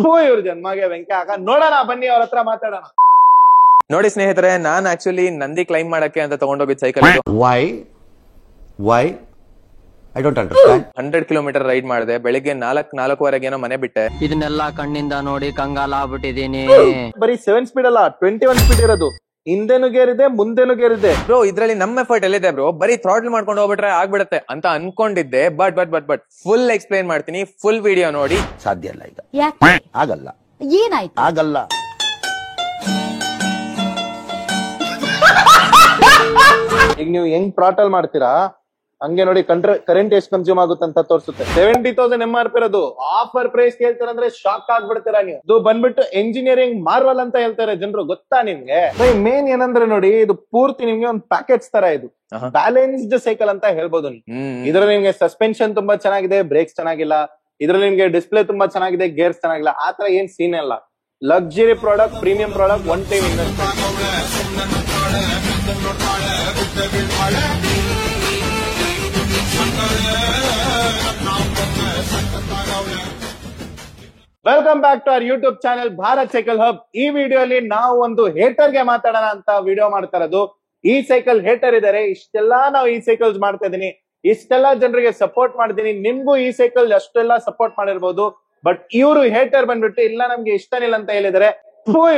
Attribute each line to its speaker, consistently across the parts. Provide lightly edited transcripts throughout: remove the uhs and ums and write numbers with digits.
Speaker 1: ಇವ್ರ ಜನ್ಮಗೆ ವೆಂಕಿ ಹಾಕ ನೋಡೋಣ, ಬನ್ನಿ ಅವ್ರ ಹತ್ರ ಮಾತಾಡೋಣ.
Speaker 2: ನೋಡಿ ಸ್ನೇಹಿತರೆ, ನಾನ್ ಆಕ್ಚುಲಿ ನಂದಿ ಕ್ಲೈಮ್ ಮಾಡಕ್ಕೆ ಅಂತ ತಗೊಂಡೋಗಿದ್ cycle.
Speaker 3: Why I don't understand.
Speaker 2: 100 kilometre ride ಮಾಡಿದೆ. ಬೆಳಿಗ್ಗೆ 4:04 ಮನೆ ಬಿಟ್ಟೆ.
Speaker 4: ಇದನ್ನೆಲ್ಲ ಕಣ್ಣಿಂದ ನೋಡಿ ಕಂಗಾಲ ಆಗ್ಬಿಟ್ಟಿದೀನಿ.
Speaker 1: ಬರೀ 7 ಸ್ಪೀಡ್ ಅಲ್ಲ, 21 ಸ್ಪೀಡ್ ಇರೋದು. ಹಿಂದೆನು ಗೇರ್ ಇದೆ, ಮುಂದೆನು ಗೇರ್ ಇದೆ.
Speaker 2: ಬ್ರೋ, ಇದ್ರಲ್ಲಿ ನಮ್ಮ ಎಫರ್ಟ್ ಎಲ್ಲಿದೆ ಬ್ರೋ? ಬರೀ ಥ್ರಾಟ್ಲ್ ಮಾಡ್ಕೊಂಡು ಹೋಗ್ಬಿಟ್ರೆ ಆಗ್ಬಿಡುತ್ತೆ ಅಂತ ಅನ್ಕೊಂಡಿದ್ದೆ. ಬಟ್ ಫುಲ್ ಎಕ್ಸ್ಪ್ಲೈನ್ ಮಾಡ್ತೀನಿ, ಫುಲ್ ವಿಡಿಯೋ ನೋಡಿ.
Speaker 3: ಸಾಧ್ಯ ಇಲ್ಲ, ಈಗ
Speaker 5: ಯಾಕೆ
Speaker 3: ಆಗಲ್ಲ,
Speaker 5: ಏನಾಯ್ತು?
Speaker 3: ಆಗಲ್ಲ.
Speaker 1: ಈಗ ನೀವು ಹೆಂಗ್ ಥ್ರಾಟಲ್ ಮಾಡ್ತೀರಾ ಹಂಗೆ ನೋಡಿ ಕರೆಂಟ್ ಎಷ್ಟು ಕನ್ಸ್ಯೂಮ್ ಆಗುತ್ತೆ ಅಂತ ತೋರಿಸುತ್ತೆ. 70,000 MRP ಇರೋದು. ಆಫರ್ ಪ್ರೈಸ್ ಕೇಳ್ತಾರೆ ಅಂದ್ರೆ ಶಾಕ್ ಆಗ್ಬಿಡ್ತೀರಾ ನೀವು. ಇದು ಬಂದ್ಬಿಟ್ಟು ಎಂಜಿನಿಯರಿಂಗ್ ಮಾರ್ವಲ್ ಅಂತ ಹೇಳ್ತಾರೆ ಜನರು, ಗೊತ್ತಾ ನಿಮ್ಗೆ? ಮೇನ್ ಏನಂದ್ರೆ ನೋಡಿ, ಇದು ಪೂರ್ತಿ ನಿಮ್ಗೆ ಒಂದು ಪ್ಯಾಕೇಜ್ ತರ. ಇದು ಬ್ಯಾಲೆನ್ಸ್ಡ್ ಸೈಕಲ್ ಅಂತ ಹೇಳ್ಬೋದು. ಇದ್ರಲ್ಲಿ ನಿಮ್ಗೆ ಸಸ್ಪೆನ್ಷನ್ ತುಂಬಾ ಚೆನ್ನಾಗಿದೆ, ಬ್ರೇಕ್ಸ್ ಚೆನ್ನಾಗಿಲ್ಲ. ಇದ್ರಲ್ಲಿ ನಿಮ್ಗೆ ಡಿಸ್ಪ್ಲೇ ತುಂಬಾ ಚೆನ್ನಾಗಿದೆ, ಗೇರ್ಸ್ ಚೆನ್ನಾಗಿಲ್ಲ. ಆತರ ಏನ್ ಸೀನ್ ಇಲ್ಲ. Luxury product, premium product, one time investment. Welcome back to our YouTube channel Bharat cycle hub. ಈ ವಿಡಿಯೋಲಿ ನಾವು ಒಂದು ಹೇಟರ್ ಗೆ ಮಾತಾಡೋಣ ಅಂತ ವಿಡಿಯೋ ಮಾಡ್ತಾ ಇರೋದು. ಈ ಸೈಕಲ್ ಹೇಟರ್ ಇದಾರೆ, ಇಷ್ಟೆಲ್ಲಾ ನಾವು ಈ ಸೈಕಲ್ಸ್ ಮಾಡ್ತಾ ಇದೀನಿ, ಇಷ್ಟೆಲ್ಲಾ ಜನರಿಗೆ ಸಪೋರ್ಟ್ ಮಾಡಿದೀನಿ. ನಿಮ್ಗೂ ಈ ಸೈಕಲ್ ಅಷ್ಟೆಲ್ಲಾ ಸಪೋರ್ಟ್ ಮಾಡಿರ್ಬೋದು. ಬಟ್ ಇವರು ಹೇಟರ್ ಬಂದ್ಬಿಟ್ಟು ಇಲ್ಲ ನಮ್ಗೆ ಇಷ್ಟನಿಲ್ಲ ಅಂತ ಹೇಳಿದಾರೆ.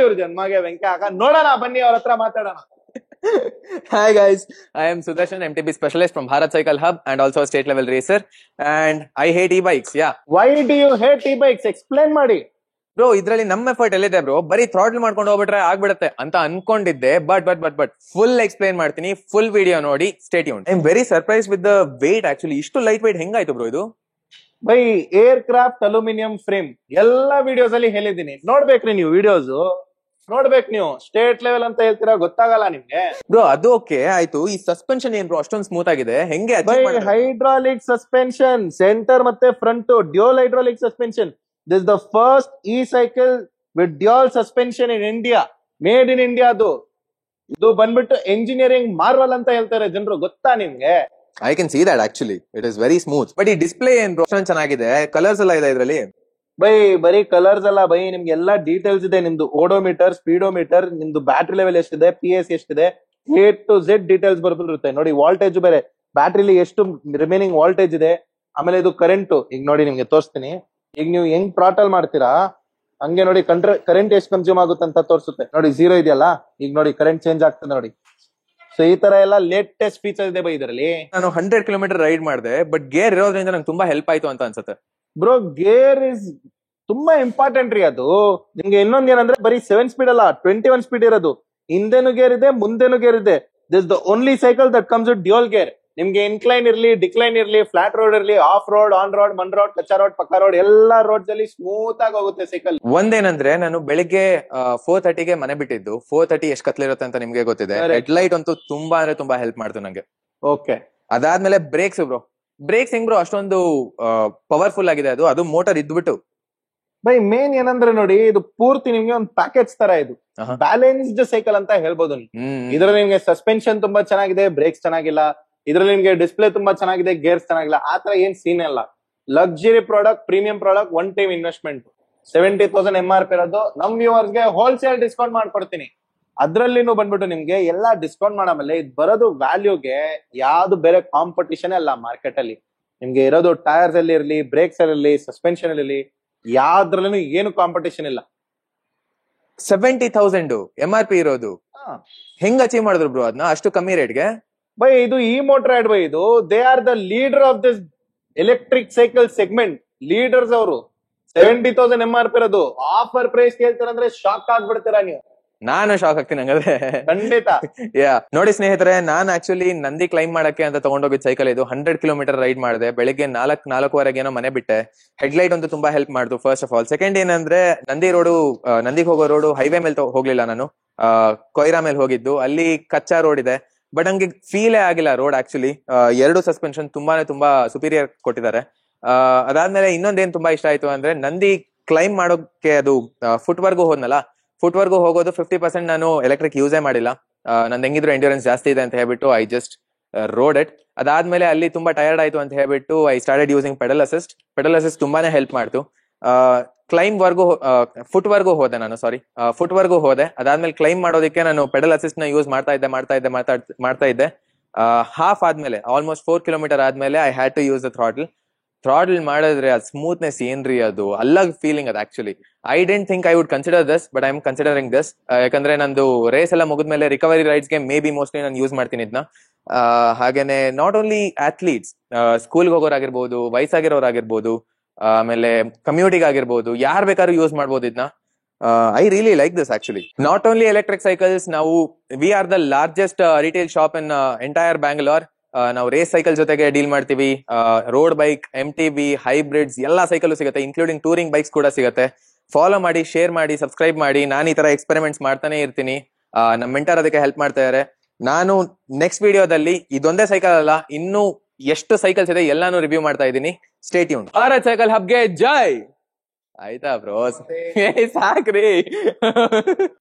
Speaker 1: ಇವ್ರ ಜನ್ಮಗೆ ವೆಂಕಿ ಹಾಕ ನೋಡೋಣ, ಬನ್ನಿ ಅವ್ರ ಹತ್ರ ಮಾತಾಡೋಣ.
Speaker 2: Hi guys, I am Sudarshan, MTB specialist from Bharat Cycle Hub and also a state level racer, and I hate e-bikes. Yeah.
Speaker 1: Why do you hate e-bikes? Explain ಮಾಡಿ.
Speaker 2: ಬ್ರೋ, ಇದ್ರಲ್ಲಿ ನಮ್ಮ ಎಫರ್ಟ್ ಎಲ್ಲಿದೆ ಬ್ರೋ? ಬರೀ throttle ಮಾಡ್ಕೊಂಡು ಹೋಗ್ಬಿಟ್ರೆ ಆಗ್ಬಿಡುತ್ತೆ ಅಂತ ಅನ್ಕೊಂಡಿದ್ದೆ. ಬಟ್ ಫುಲ್ ಎಕ್ಸ್ಪ್ಲೈನ್ ಮಾಡ್ತೀನಿ, ಫುಲ್ ವಿಡಿಯೋ ನೋಡಿ. Stay tuned. I am very surprise with the weight. Actually ಇಷ್ಟು ಲೈಟ್ ವೇಟ್ ಹೆಂಗಾಯ್ತು ಬ್ರೋ ಇದು?
Speaker 1: By aircraft aluminium frame. ಎಲ್ಲಾ ವಿಡಿಯೋಸ್ ಅಲ್ಲಿ ಹೇಳಿದೀನಿ, ನೋಡ್ಬೇಕ್ರಿ ನೀವು. ವಿಡಿಯೋಸ್ ನೋಡ್ಬೇಕು ನೀವು. ಸ್ಟೇಟ್ ಲೆವೆಲ್ ಅಂತ ಹೇಳ್ತೀರಾ, ಗೊತ್ತಾಗಲ್ಲ ನಿಮ್ಗೆ.
Speaker 2: ಬ್ರೋ ಅದು ಓಕೆ ಆಯ್ತು. ಈ ಸಸ್ಪೆನ್ಷನ್ ಏನ್ ಬ್ರೋ ಅಷ್ಟೊಂದು ಸ್ಮೂತ್ ಆಗಿದೆ? ಹೆಂಗೆ?
Speaker 1: ಹೈಡ್ರಾಲಿಕ್ ಸಸ್ಪೆನ್ಷನ್, ಸೆಂಟರ್ ಮತ್ತೆ front dual hydraulic suspension. This the first e cycle with dual suspension in India, made in India. ಇದು ಬಂದ್ಬಿಟ್ಟು ಎಂಜಿನಿಯರಿಂಗ್ ಮಾರ್ವಲ್ ಅಂತ ಹೇಳ್ತಾರೆ ಜನರು, ಗೊತ್ತಾ ನಿಮ್ಗೆ?
Speaker 2: I can see that. Actually it is very smooth. But ಈ display ಏನ್ ಬ್ರೋ ಚೆನ್ನಾಗಿದೆ, ಕಲರ್ಸ್ ಎಲ್ಲ ಇದೆ ಇದ್ರಲ್ಲಿ.
Speaker 1: ಬರೀ ಕಲರ್ಸ್ ಅಲ್ಲ ಬೈ, ನಿಮ್ಗೆ ಎಲ್ಲಾ ಡೀಟೇಲ್ಸ್ ಇದೆ. ನಿಮ್ದು ಓಡೋಮೀಟರ್, ಸ್ಪೀಡೋಮೀಟರ್, ನಿಮ್ದು ಬ್ಯಾಟ್ರಿ ಲೆವೆಲ್ ಎಷ್ಟಿದೆ, PS ಎಷ್ಟಿದೆ, A to Z ಡೀಟೇಲ್ಸ್ ಬರ್ಬಿರುತ್ತೆ. ನೋಡಿ ವಾಲ್ಟೇಜ್ ಬೇರೆ, ಬ್ಯಾಟ್ರಿಲಿ ಎಷ್ಟು ರಿಮೈನಿಂಗ್ ವಾಲ್ಟೇಜ್ ಇದೆ, ಆಮೇಲೆ ಇದು ಕರೆಂಟ್. ಈಗ ನೋಡಿ ನಿಮ್ಗೆ ತೋರಿಸ್ತೀನಿ. ಈಗ ನೀವು ಹೆಂಗ್ ಥ್ರಾಟಲ್ ಮಾಡ್ತೀರಾ ಹಂಗೆ ನೋಡಿ ಕರೆಂಟ್ ಎಷ್ಟು ಕನ್ಸ್ಯೂಮ್ ಆಗುತ್ತೆ ಅಂತ ತೋರಿಸುತ್ತೆ. ನೋಡಿ 0 ಇದೆಯಲ್ಲ, ಈಗ ನೋಡಿ ಕರೆಂಟ್ ಚೇಂಜ್ ಆಗ್ತದೆ ನೋಡಿ. ಸೊ ಈ ತರ ಎಲ್ಲ ಲೇಟೆಸ್ಟ್ ಫೀಚರ್ ಇದೆ ಬೈ ಇದರಲ್ಲಿ.
Speaker 2: ನಾನು 100 ಕಿಲೋಮೀಟರ್ ರೈಡ್ ಮಾಡಿದೆ, ಬಟ್ ಗೇರ್ ಇರೋದ್ರಿಂದ ನಂಗೆ ತುಂಬಾ ಹೆಲ್ಪ್ ಆಯ್ತು ಅಂತ ಅನ್ಸುತ್ತೆ.
Speaker 1: ಬ್ರೋ ಗೇರ್ ಇಸ್ ತುಂಬಾ ಇಂಪಾರ್ಟೆಂಟ್ ರೀ. ಅದು ನಿಮ್ಗೆ ಇನ್ನೊಂದ್ ಏನಂದ್ರೆ ಬರೀ 7 ಸ್ಪೀಡ್ ಅಲ್ಲ, 21 ಸ್ಪೀಡ್ ಇರೋದು. ಹಿಂದೆನು ಗೇರ್ ಇದೆ, ಮುಂದೆನು ಗೇರ್ ಇದೆ. This the only cycle that comes with dual gear. ನಿಮ್ಗೆ ಇನ್ಕ್ಲೈನ್ ಇರ್ಲಿ, ಡಿಕ್ಲೈನ್ ಇರ್ಲಿ, ಫ್ಲಾಟ್ ರೋಡ್ ಇರ್ಲಿ, off road, on road, main road, ಕಚ್ಚಾ ರೋಡ್, ಪಕ್ಕಾ ರೋಡ್, ಎಲ್ಲಾ ರೋಡ್ಸ್ ಅಲ್ಲಿ ಸ್ಮೂತ್ ಆಗಿ ಹೋಗುತ್ತೆ ಸೈಕಲ್.
Speaker 2: ಒಂದೇನಂದ್ರೆ ನಾನು ಬೆಳಿಗ್ಗೆ 4:30ಗೆ ಮನೆ ಬಿಟ್ಟಿದ್ದು. 4:30 ಎಷ್ಟು ಕತ್ಲಿರುತ್ತೆ ಅಂತ ನಿಮ್ಗೆ ಗೊತ್ತಿದೆ. ಹೆಡ್ ಲೈಟ್ ಅಂತೂ ತುಂಬಾ ಅಂದ್ರೆ ತುಂಬಾ ಹೆಲ್ಪ್ ಮಾಡ್ತು ನಂಗೆ.
Speaker 1: ಓಕೆ,
Speaker 2: ಅದಾದ್ಮೇಲೆ ಬ್ರೇಕ್ಸ್ ಬ್ರೋ. ಬ್ರೇಕ್ಸ್ ಹೆಂಗ್ ಬ್ರೋ ಅಷ್ಟೊಂದು ಪವರ್ಫುಲ್ ಆಗಿದೆ? ಅದು ಮೋಟರ್ ಇದ್ಬಿಟ್ಟು.
Speaker 1: ಬೈ ಮೇನ್ ಏನಂದ್ರೆ ನೋಡಿ, ಇದು ಪೂರ್ತಿ ನಿಮ್ಗೆ ಒಂದು ಪ್ಯಾಕೇಜ್ ತರ. ಇದು ಬ್ಯಾಲೆನ್ಸ್ಡ್ ಸೈಕಲ್ ಅಂತ ಹೇಳ್ಬೋದು. ಇದ್ರಲ್ಲಿ ನಿಮ್ಗೆ ಸಸ್ಪೆನ್ಷನ್ ತುಂಬಾ ಚೆನ್ನಾಗಿದೆ, ಬ್ರೇಕ್ಸ್ ಚೆನ್ನಾಗಿಲ್ಲ. ಇದ್ರಲ್ಲಿ ನಿಮ್ಗೆ ಡಿಸ್ಪ್ಲೇ ತುಂಬಾ ಚೆನ್ನಾಗಿದೆ, ಗೇರ್ಸ್ ಚೆನ್ನಾಗಿಲ್ಲ. ಆತರ ಏನ್ ಸೀನ್ ಇಲ್ಲ. Luxury product, premium product, one time investment. 70,000 MRP ಇರೋದು. ನಮ್ ವ್ಯೂವರ್ಸ್ ಗೆ ಹೋಲ್ಸೇಲ್ ಡಿಸ್ಕೌಂಟ್ ಮಾಡ್ಕೊಡ್ತೀನಿ. ಅದ್ರಲ್ಲಿನೂ ಬಂದ್ಬಿಟ್ಟು ನಿಮ್ಗೆ ಎಲ್ಲಾ ಡಿಸ್ಕೌಂಟ್ ಮಾಡಾಮೇಲೆ ಇದು ಬರೋದು ವ್ಯಾಲ್ಯೂಗೆ ಯಾವ್ದು ಬೇರೆ ಕಾಂಪಿಟಿಷನ್ ಅಲ್ಲ ಮಾರ್ಕೆಟ್ ಅಲ್ಲಿ. ನಿಮ್ಗೆ ಇರೋದು ಟೈರ್ಸ್ ಅಲ್ಲಿ ಇರ್ಲಿ, ಬ್ರೇಕ್ಸ್ ಅಲ್ಲಿ ಇರ್ಲಿ, ಸಸ್ಪೆನ್ಷನ್ ಅಲ್ಲಿ ಯಾವ್ದ್ರಲ್ಲೂ ಏನು ಕಾಂಪಿಟೇಷನ್ ಇಲ್ಲ.
Speaker 2: 70,000 MRP ಇರೋದು ಹೆಂಗ್ ಅಚೀವ್ ಮಾಡಿದ್ರು ಬ್ರೋ ಅದನ್ನ ಅಷ್ಟು ಕಮ್ಮಿ ರೇಟ್ಗೆ?
Speaker 1: ಬೈ ಇದು ಈ ಮೋಟರ್ ಬೈ ಇದು. They are the leader of this electric cycle segment. Leaders ಅವರು. 70,000 MRP ಇರೋದು. ಆಫರ್ ಪ್ರೈಸ್ ಕೇಳ್ತಾರೆ ಅಂದ್ರೆ ಶಾಕ್ ಆಗ್ಬಿಡ್ತೀರಾ ನೀವು.
Speaker 2: ನಾನು ಶಾಕ್ ಆಗ್ತೀನಿ ಹಂಗಾದ್ರೆ.
Speaker 1: ಖಂಡಿತ.
Speaker 2: ನೋಡಿ ಸ್ನೇಹಿತರೆ, ನಾನ್ ಆಕ್ಚುಲಿ ನಂದಿ ಕ್ಲೈಮ್ ಮಾಡಕ್ಕೆ ಅಂತ ತಗೊಂಡೋಗಿದ್ ಸೈಕಲ್ ಇದು. 100 ಕಿಲೋಮೀಟರ್ ರೈಡ್ ಮಾಡಿದೆ. ಬೆಳಿಗ್ಗೆ 4:04 ಮನೆ ಬಿಟ್ಟೆ. ಹೆಡ್ ಲೈಟ್ ಅಂತೂ ತುಂಬಾ ಹೆಲ್ಪ್ ಮಾಡ್ತು ಫಸ್ಟ್ ಆಫ್ ಆಲ್. ಸೆಕೆಂಡ್ ಏನಂದ್ರೆ ನಂದಿಗೆ ಹೋಗೋ ರೋಡು ಹೈವೇ ಮೇಲೆ ಹೋಗ್ಲಿಲ್ಲ ನಾನು. ಕೊಯ್ರಾ ಮೇಲೆ ಹೋಗಿದ್ದು. ಅಲ್ಲಿ ಕಚ್ಚಾ ರೋಡ್ ಇದೆ, ಬಟ್ ಹಂಗೆ ಫೀಲೇ ಆಗಿಲ್ಲ ರೋಡ್. ಆಕ್ಚುಲಿ 2 ಸಸ್ಪೆನ್ಷನ್ ತುಂಬಾ ಸುಪೀರಿಯರ್ ಕೊಟ್ಟಿದ್ದಾರೆ. ಅದಾದ್ಮೇಲೆ ಇನ್ನೊಂದೇನ್ ತುಂಬಾ ಇಷ್ಟ ಆಯ್ತು ಅಂದ್ರೆ, ನಂದಿ ಕ್ಲೈಮ್ ಮಾಡೋಕೆ ಅದು ಫುಟ್ ವರ್ಗೂ ಹೋದ್ನಲ್ಲ, ಫುಟ್ ವರ್ಗೂ ಹೋಗೋದು 50% ನಾನು ಎಲೆಕ್ಟ್ರಿಕ್ ಯೂಸೇ ಮಾಡಿಲ್ಲ. ನಂದು ಹೆಂಗಿದ್ರು ಎಂಡ್ಯೂರೆನ್ಸ್ ಜಾಸ್ತಿ ಇದೆ ಅಂತ ಹೇಳ್ಬಿಟ್ಟು ಐ ಜಸ್ಟ್ ರೋಡ್ ಇಟ್. ಅದಾದ್ಮೇಲೆ ಅಲ್ಲಿ ತುಂಬಾ ಟಯರ್ಡ್ ಆಯ್ತು ಅಂತ ಹೇಳ್ಬಿಟ್ಟು I started using pedal assist. Pedal assist ತುಂಬಾನೇ ಹೆಲ್ಪ್ ಮಾಡ್ತು. ಕ್ಲೈಮ್ ವರ್ಗೂ ಹೋದೆ ನಾನು, ಫುಟ್ ವರ್ಗೂ ಹೋದೆ. ಅದಾದ್ಮೇಲೆ ಕ್ಲೈಮ್ ಮಾಡೋದಕ್ಕೆ ನಾನು ಪೆಡಲ್ ಅಸಿಸ್ಟ್ ನ ಯೂಸ್ ಮಾಡ್ತಾ ಇದ್ದೆ. ಹಾಫ್ ಆದ್ಮೇಲೆ ಆಲ್ಮೋಸ್ಟ್ 4 ಕಿಲೋಮೀಟರ್ ಆದ್ಮೇಲೆ I had to use the throttle ಮಾಡಿದ್ರೆ ಅದು ಸ್ಮೂತ್ನೆಸ್ ಏನ್ರಿ, ಅದು ಅಲ್ಲಗ್ ಫೀಲಿಂಗ್ ಅದು actually. I don't think I would consider this, but I am considering this. ಯಾಕಂದ್ರೆ ನಂದು ರೇಸ್ ಎಲ್ಲ ಮುಗಿದ್ಮೇಲೆ ರಿಕವರಿ ರೈಡ್ಸ್ಗೆ ಮೇ ಬಿ ಮೋಸ್ಟ್ಲಿ ನಾನು ಯೂಸ್ ಮಾಡ್ತೀನಿ ಇದನ್ನ. ಹಾಗೇನೆ ನಾಟ್ ಓನ್ಲಿ ಅಥ್ಲೀಟ್ಸ್, ಸ್ಕೂಲ್ಗೆ ಹೋಗೋರಾಗಿರ್ಬೋದು, ವಯಸ್ಸಾಗಿರೋರಾಗಿರ್ಬೋದು, ಆಮೇಲೆ ಕಮ್ಯುನಿಟಿಗೆ ಆಗಿರ್ಬೋದು, ಯಾರು ಬೇಕಾದ್ರೂ ಯೂಸ್ ಮಾಡ್ಬೋದು ಇದನ್ನ. I really like this actually. Not only electric cycles, we are the largest retail shop in entire Bangalore. ನಾವು ರೇಸ್ ಸೈಕಲ್ ಜೊತೆಗೆ ಡೀಲ್ ಮಾಡ್ತೀವಿ. ರೋಡ್ ಬೈಕ್, MTB, ಹೈಬ್ರಿಡ್ಸ್ ಎಲ್ಲಾ ಸೈಕಲ್ ಸಿಗುತ್ತೆ, ಇನ್ಕ್ಲೂಡಿಂಗ್ ಟೂರಿಂಗ್ ಬೈಕ್ಸ್ ಕೂಡ ಸಿಗುತ್ತೆ. ಫಾಲೋ ಮಾಡಿ, ಶೇರ್ ಮಾಡಿ, ಸಬ್ಸ್ಕ್ರೈಬ್ ಮಾಡಿ. ನಾನು ಈ ತರ ಎಕ್ಸ್ಪೆರಿಮೆಂಟ್ಸ್ ಮಾಡ್ತಾನೆ ಇರ್ತೀನಿ. ನಮ್ಮ ಮೆಂಟರ್ ಅದಕ್ಕೆ ಹೆಲ್ಪ್ ಮಾಡ್ತಾ ಇದಾರೆ. ನಾನು ನೆಕ್ಸ್ಟ್ ವಿಡಿಯೋದಲ್ಲಿ ಇದೊಂದೇ ಸೈಕಲ್ ಅಲ್ಲ, ಇನ್ನೂ ಎಷ್ಟು ಸೈಕಲ್ಸ್ ಇದೆ ಎಲ್ಲಾನು ರಿವ್ಯೂ ಮಾಡ್ತಾ ಇದ್ದೀನಿ. Stay tune. ಭಾರತ್ ಸೈಕಲ್ ಹಬ್ಗೆ ಜೈ. ಆಯ್ತಾ ಬ್ರೋಸ್? ಸಾಕ್ರಿ.